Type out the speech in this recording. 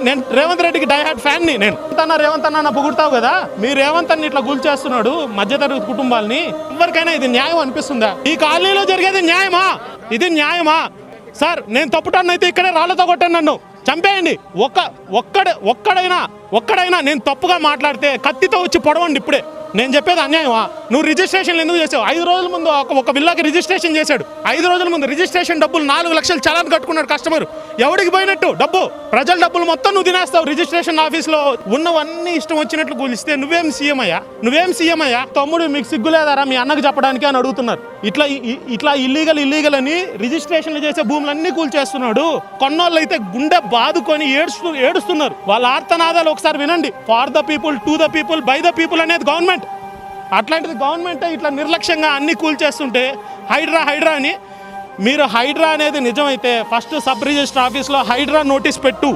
నేను రేవంత్ రెడ్డికి డైహార్డ్ ఫ్యాన్ని. నేను రేవంత్ అన్న పొగుడతావు కదా, మీ రేవంత్ అన్న ఇట్లా కూల్చేస్తున్నాడు మధ్యతరగతి కుటుంబాలని. ఎవరికైనా ఇది న్యాయం అనిపిస్తుందా? ఈ కాలనీలో జరిగేది న్యాయమా? ఇది న్యాయమా సార్? నేను తప్పుటాన్నైతే ఇక్కడే రాళ్లతో కొట్టాను, నన్ను చంపేయండి. ఒక్కడైనా నేను తప్పుగా మాట్లాడితే కత్తితో వచ్చి పొడవండి. ఇప్పుడే నేను చెప్పేది అన్యాయమా? నువ్వు రిజిస్ట్రేషన్ ఎందుకు చేసావు? 5 రోజుల ముందు ఒక విల్లాకి రిజిస్ట్రేషన్ చేశాడు. 5 రోజుల ముందు రిజిస్ట్రేషన్ డబ్బులు 4 లక్షలు చలాన్ కట్టుకున్నాడు కస్టమర్. ఎవడికి పోయినట్టు డబ్బు? ప్రజల డబ్బులు మొత్తం నువ్వు తినేస్తావు. రిజిస్ట్రేషన్ ఆఫీస్లో ఉన్నవన్నీ ఇష్టం వచ్చినట్లు కూలిస్తే నువ్వేం సీఎం అయ్యా? తమ్ముడు మీకు సిగ్గులేదారా మీ అన్నకు చెప్పడానికి అని అడుగుతున్నారు. ఇట్లా ఇల్లీగల్ అని రిజిస్ట్రేషన్లు చేసే భూములన్నీ కూల్చేస్తున్నాడు. కొన్నోళ్ళు అయితే గుండె బాదుకొని ఏడుస్తున్నారు. వాళ్ళ ఆర్తనాదాలు ఒకసారి వినండి. For the people, to the people, by the people అనేది గవర్నమెంట్. అట్లాంటిది గవర్నమెంట్ ఇట్లా నిర్లక్ష్యంగా అన్ని కూల్చేస్తుంటే హైడ్రా అని. మీరు హైడ్రా అనేది నిజమైతే ఫస్ట్ సబ్ రిజిస్టర్ ఆఫీస్లో హైడ్రా నోటీస్ పెట్టు.